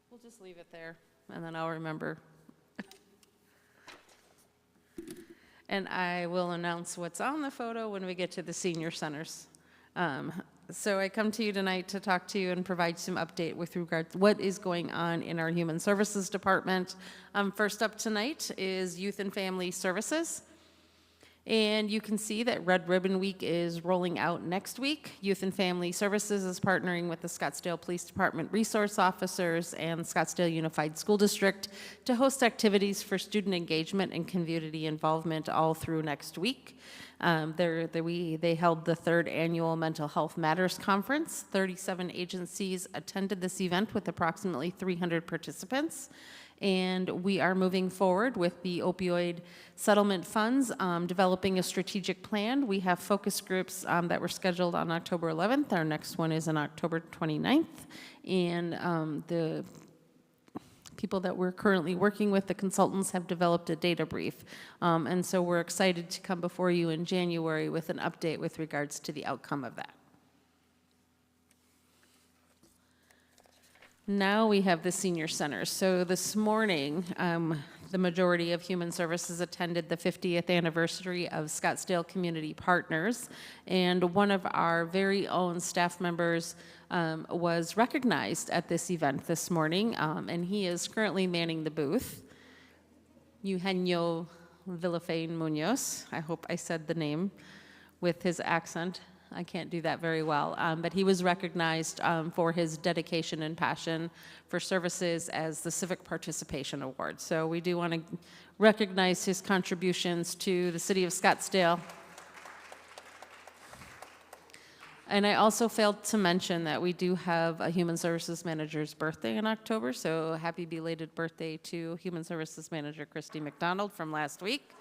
We'll just leave it there, and then I'll remember. And I will announce what's on the photo when we get to the senior centers. So I come to you tonight to talk to you and provide some update with regard to what is going on in our Human Services Department. First up tonight is Youth and Family Services. And you can see that Red Ribbon Week is rolling out next week. Youth and Family Services is partnering with the Scottsdale Police Department resource officers and Scottsdale Unified School District to host activities for student engagement and community involvement all through next week. They held the 3rd annual Mental Health Matters Conference. 37 agencies attended this event with approximately 300 participants. And we are moving forward with the opioid settlement funds, developing a strategic plan. We have focus groups that were scheduled on October 11th. Our next one is on October 29th. And the people that we're currently working with, the consultants, have developed a data brief. And so we're excited to come before you in January with an update with regards to the outcome of that. Now we have the senior centers. So this morning, the majority of Human Services attended the 50th anniversary of Scottsdale Community Partners, and one of our very own staff members was recognized at this event this morning, and he is currently manning the booth. Eugenio Villafane Munoz, I hope I said the name with his accent. I can't do that very well, but he was recognized for his dedication and passion for services as the Civic Participation Award. So we do want to recognize his contributions to the city of Scottsdale. And I also failed to mention that we do have a Human Services Manager's birthday in October, so happy belated birthday to Human Services Manager Christy McDonald from last week.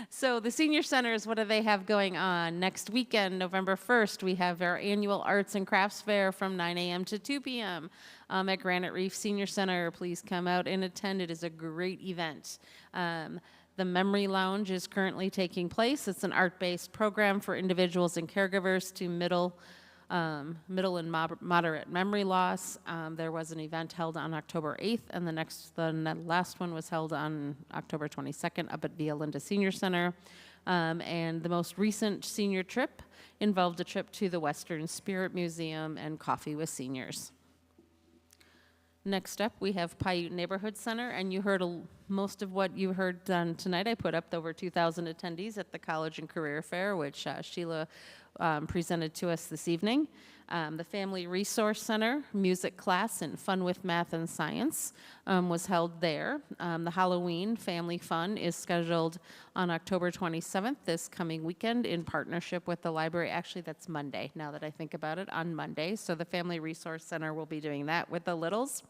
So the senior centers, what do they have going on? Next weekend, November 1st, we have our annual Arts and Crafts Fair from 9 a.m. to 2 p.m. At Granite Reef Senior Center. Please come out and attend. It is a great event. The Memory Lounge is currently taking place. It's an art-based program for individuals and caregivers to middle and moderate memory loss. There was an event held on October 8th, and the last one was held on October 22nd up at Via Linda Senior Center. And the most recent senior trip involved a trip to the Western Spirit Museum and coffee with seniors. Next up, we have Paiute Neighborhood Center, and you heard most of what you heard tonight. I put up over 2,000 attendees at the College and Career Fair, which Sheila presented to us this evening. The Family Resource Center music class and Fun with Math and Science was held there. The Halloween Family Fun is scheduled on October 27th, this coming weekend, in partnership with the library. Actually, that's Monday, now that I think about it, on Monday. So the Family Resource Center will be doing that with the littles.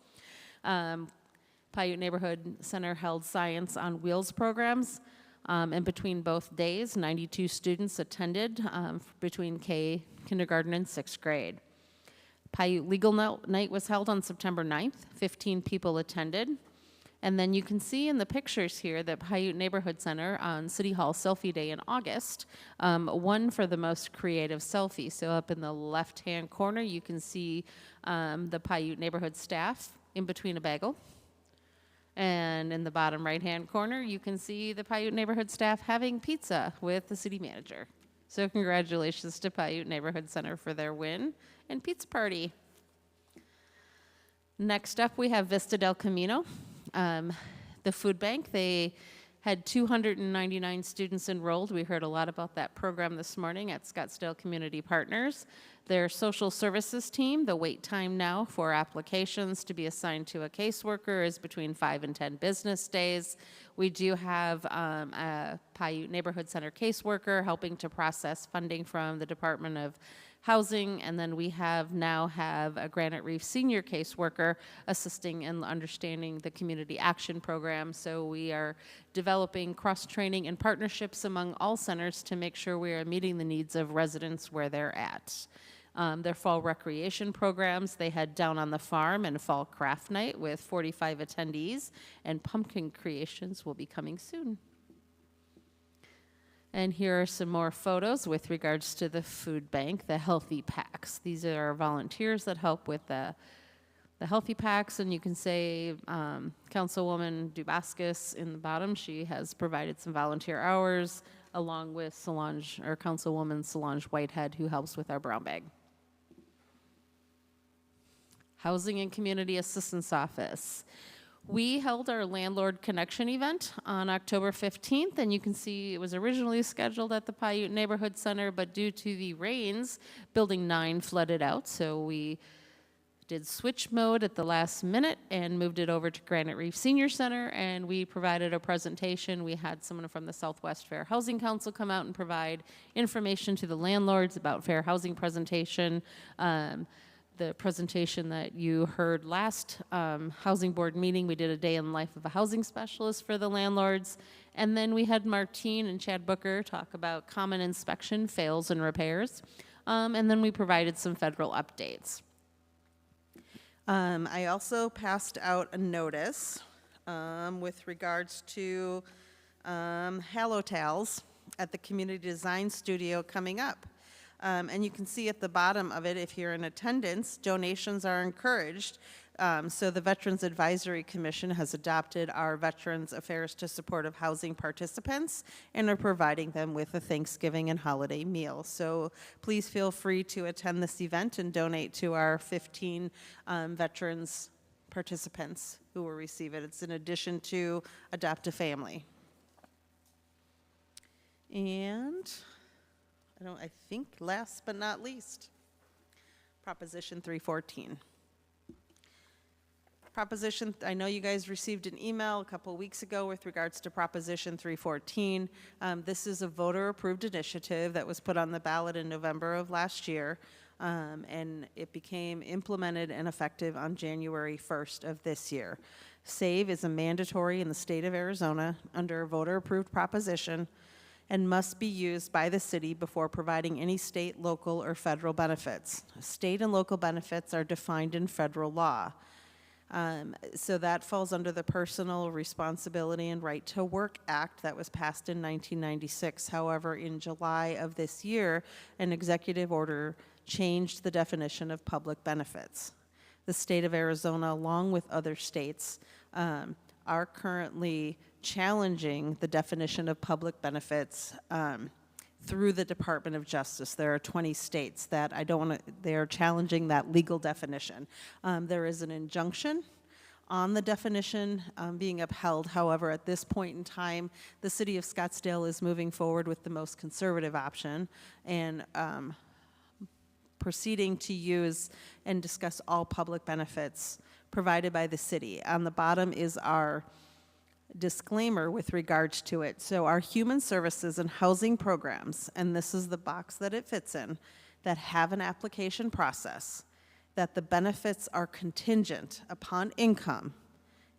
Paiute Neighborhood Center held Science on Wheels programs. And between both days, 92 students attended between kindergarten and 6th grade. Paiute Legal Night was held on September 9th. 15 people attended. And then you can see in the pictures here that Paiute Neighborhood Center on City Hall Selfie Day in August won for the most creative selfie. So up in the left-hand corner, you can see the Paiute Neighborhood staff in between a bagel. And in the bottom right-hand corner, you can see the Paiute Neighborhood staff having pizza with the city manager. So congratulations to Paiute Neighborhood Center for their win and pizza party. Next up, we have Vista del Camino. The food bank, they had 299 students enrolled. We heard a lot about that program this morning at Scottsdale Community Partners. Their social services team, the wait time now for applications to be assigned to a caseworker is between 5 and 10 business days. We do have a Paiute Neighborhood Center caseworker helping to process funding from the Department of Housing, and then we now have a Granite Reef senior caseworker assisting in understanding the community action program. So we are developing cross-training and partnerships among all centers to make sure we are meeting the needs of residents where they're at. Their fall recreation programs, they had Down on the Farm and Fall Craft Night with 45 attendees, and pumpkin creations will be coming soon. And here are some more photos with regards to the food bank, the Healthy Packs. These are volunteers that help with the Healthy Packs, and you can say Councilwoman Dubascus in the bottom, she has provided some volunteer hours, along with Councilwoman Solange Whitehead, who helps with our brown bag. Housing and Community Assistance Office. We held our Landlord Connection event on October 15th, and you can see it was originally scheduled at the Paiute Neighborhood Center, but due to the rains, Building 9 flooded out, so we did switch mode at the last minute and moved it over to Granite Reef Senior Center, and we provided a presentation. We had someone from the Southwest Fair Housing Council come out and provide information to the landlords about fair housing presentation. The presentation that you heard last housing board meeting, we did a day in the life of a housing specialist for the landlords. And then we had Martine and Chad Booker talk about common inspection, fails, and repairs. And then we provided some federal updates. I also passed out a notice with regards to Hallotals at the Community Design Studio coming up. And you can see at the bottom of it, if you're in attendance, donations are encouraged. So the Veterans Advisory Commission has adopted our Veterans Affairs to Supportive Housing participants and are providing them with a Thanksgiving and holiday meal. So please feel free to attend this event and donate to our 15 veterans participants who will receive it. It's in addition to Adopt a Family. And I think last but not least, Proposition 314. I know you guys received an email a couple weeks ago with regards to Proposition 314. This is a voter-approved initiative that was put on the ballot in November of last year, and it became implemented and effective on January 1st of this year. SAVE is a mandatory in the state of Arizona under a voter-approved proposition and must be used by the city before providing any state, local, or federal benefits. State and local benefits are defined in federal law. So that falls under the Personal Responsibility and Right to Work Act that was passed in 1996. However, in July of this year, an executive order changed the definition of public benefits. The state of Arizona, along with other states, are currently challenging the definition of public benefits through the Department of Justice. There are 20 states that they are challenging that legal definition. There is an injunction on the definition being upheld. However, at this point in time, the city of Scottsdale is moving forward with the most conservative option and proceeding to use and discuss all public benefits provided by the city. On the bottom is our disclaimer with regards to it. So our human services and housing programs, and this is the box that it fits in, that have an application process, that the benefits are contingent upon income,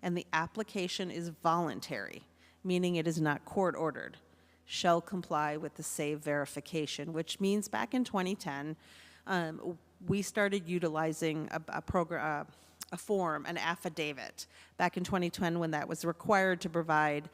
and the application is voluntary, meaning it is not court-ordered, shall comply with the SAVE verification, which means back in 2010, we started utilizing a form, an affidavit, back in 2010 when that was required to provide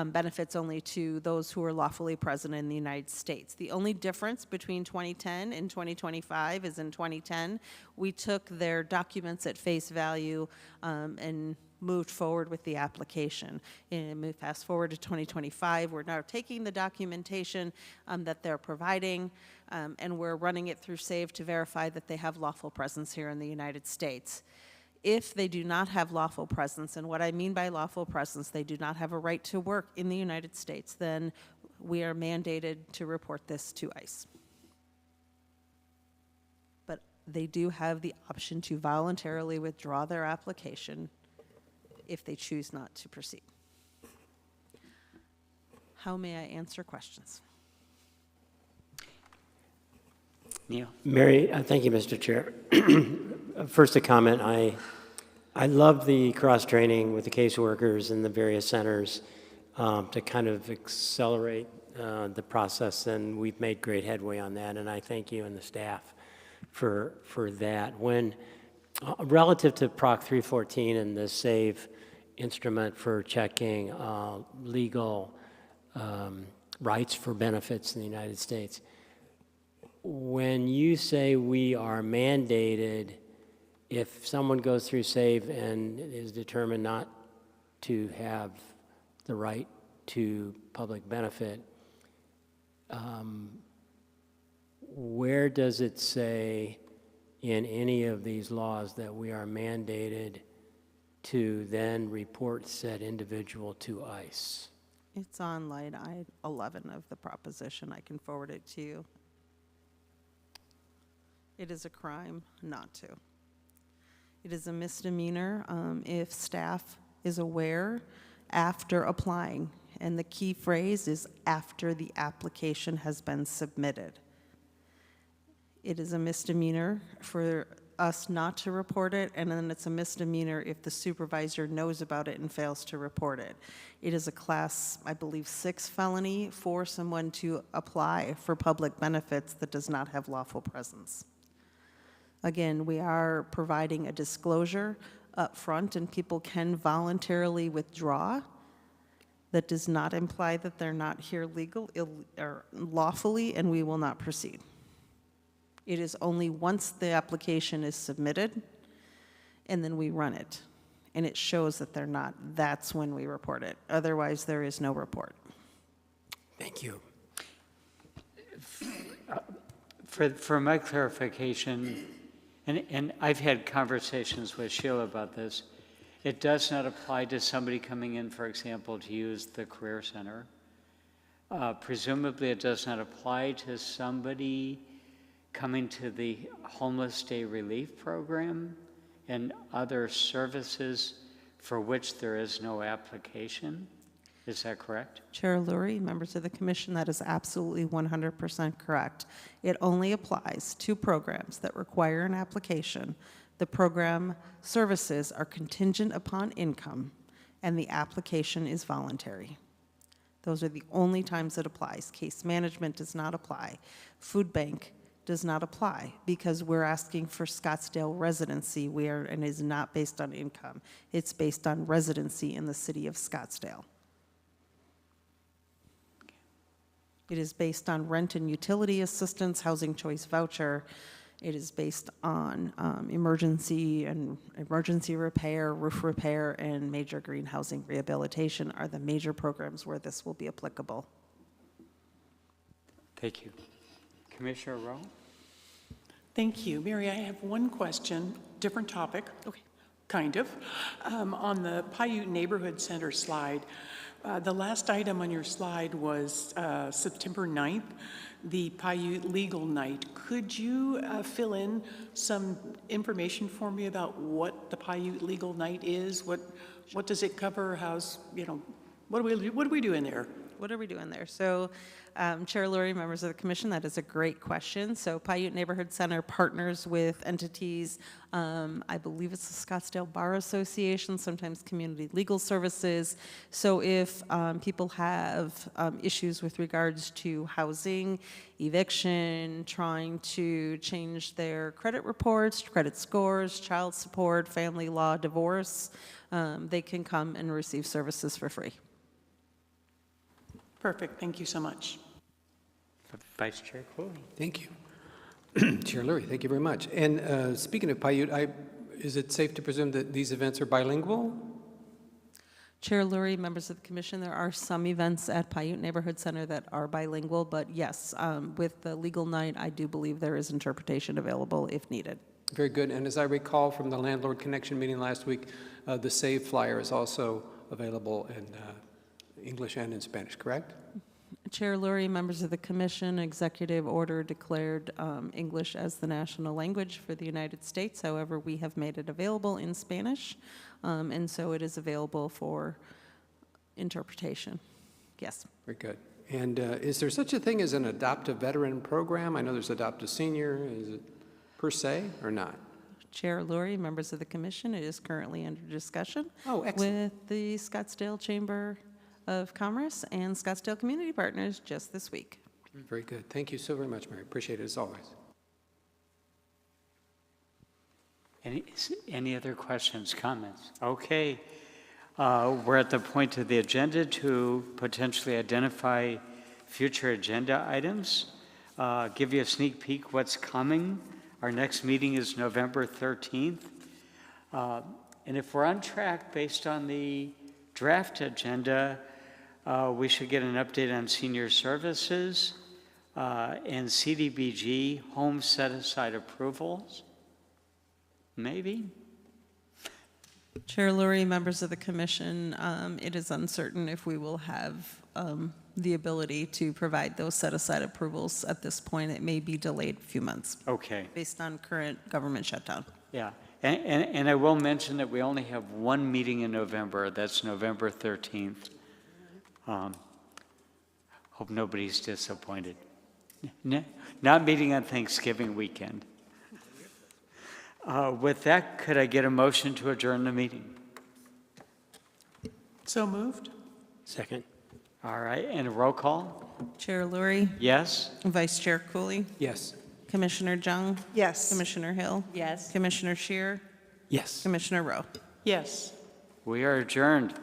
benefits only to those who are lawfully present in the United States. The only difference between 2010 and 2025 is in 2010, we took their documents at face value and moved forward with the application. And we fast forward to 2025, we're now taking the documentation that they're providing and we're running it through SAVE to verify that they have lawful presence here in the United States. If they do not have lawful presence, and what I mean by lawful presence, they do not have a right to work in the United States, then we are mandated to report this to ICE. But they do have the option to voluntarily withdraw their application if they choose not to proceed. How may I answer questions? Neil? Mary, thank you, Mr. Chair. First, a comment. I love the cross-training with the caseworkers and the various centers to kind of accelerate the process, and we've made great headway on that, and I thank you and the staff for that. When relative to Proc 314 and the SAVE instrument for checking legal rights for benefits in the United States, when you say we are mandated, if someone goes through SAVE and is determined not to have the right to public benefit, where does it say in any of these laws that we are mandated to then report said individual to ICE? It's on line 11 of the proposition. I can forward it to you. It is a crime not to. It is a misdemeanor if staff is aware after applying, and the key phrase is after the application has been submitted. It is a misdemeanor for us not to report it, and then it's a misdemeanor if the supervisor knows about it and fails to report it. It is a class, I believe, 6 felony for someone to apply for public benefits that does not have lawful presence. Again, we are providing a disclosure up front, and people can voluntarily withdraw. That does not imply that they're not here or lawfully, and we will not proceed. It is only once the application is submitted, and then we run it, and it shows that they're not. That's when we report it. Otherwise, there is no report. Thank you. For my clarification, and I've had conversations with Sheila about this, it does not apply to somebody coming in, for example, to use the Career Center. Presumably, it does not apply to somebody coming to the Homeless Day Relief Program and other services for which there is no application. Is that correct? Chair Lurie, members of the commission, that is absolutely 100% correct. It only applies to programs that require an application. The program services are contingent upon income, and the application is voluntary. Those are the only times it applies. Case management does not apply. Food bank does not apply because we're asking for Scottsdale residency and is not based on income. It's based on residency in the city of Scottsdale. It is based on rent and utility assistance, housing choice voucher. It is based on emergency repair, roof repair, and major green housing rehabilitation are the major programs where this will be applicable. Thank you. Commissioner Rowe? Thank you. Mary, I have one question, different topic. Okay. kind of. On the Paiute Neighborhood Center slide, the last item on your slide was September 9th, the Paiute Legal Night. Could you fill in some information for me about what the Paiute Legal Night is? What does it cover? How's, what do we do in there? What are we doing there? So, Chair Lurie, members of the commission, that is a great question. So Paiute Neighborhood Center partners with entities, I believe it's the Scottsdale Bar Association, sometimes Community Legal Services. So if people have issues with regards to housing, eviction, trying to change their credit reports, credit scores, child support, family law, divorce, they can come and receive services for free. Perfect, thank you so much. Vice Chair Cooley. Thank you. Chair Lurie, thank you very much. And speaking of Paiute, is it safe to presume that these events are bilingual? Chair Lurie, members of the commission, there are some events at Paiute Neighborhood Center that are bilingual, but yes, with the legal night, I do believe there is interpretation available if needed. Very good. And as I recall from the Landlord Connection meeting last week, the SAVE flyer is also available in English and in Spanish, correct? Chair Lurie, members of the commission, executive order declared English as the national language for the United States. However, we have made it available in Spanish, and so it is available for interpretation. Yes. Very good. And is there such a thing as an Adopt a Veteran program? I know there's Adopt a Senior. Is it per se or not? Chair Lurie, members of the commission, it is currently under discussion with the Scottsdale Chamber of Commerce and Scottsdale Community Partners just this week. Very good. Thank you so very much, Mary. Appreciate it as always. Any other questions, comments? Okay. We're at the point of the agenda to potentially identify future agenda items. Give you a sneak peek what's coming. Our next meeting is November 13th. And if we're on track based on the draft agenda, we should get an update on senior services and CDBG home set-aside approvals. Maybe? Chair Lurie, members of the commission, it is uncertain if we will have the ability to provide those set-aside approvals at this point. It may be delayed a few months. Okay. Based on current government shutdown. Yeah. And I will mention that we only have one meeting in November. That's November 13th. Hope nobody's disappointed. Not meeting on Thanksgiving weekend. With that, could I get a motion to adjourn the meeting? So moved. Second. All right, and a roll call? Chair Lurie, Yes? Vice Chair Cooley, Yes. Commissioner Jung, Yes. Commissioner Hill, Yes. Commissioner Scheer, Yes. Commissioner Rowe. Yes. We are adjourned.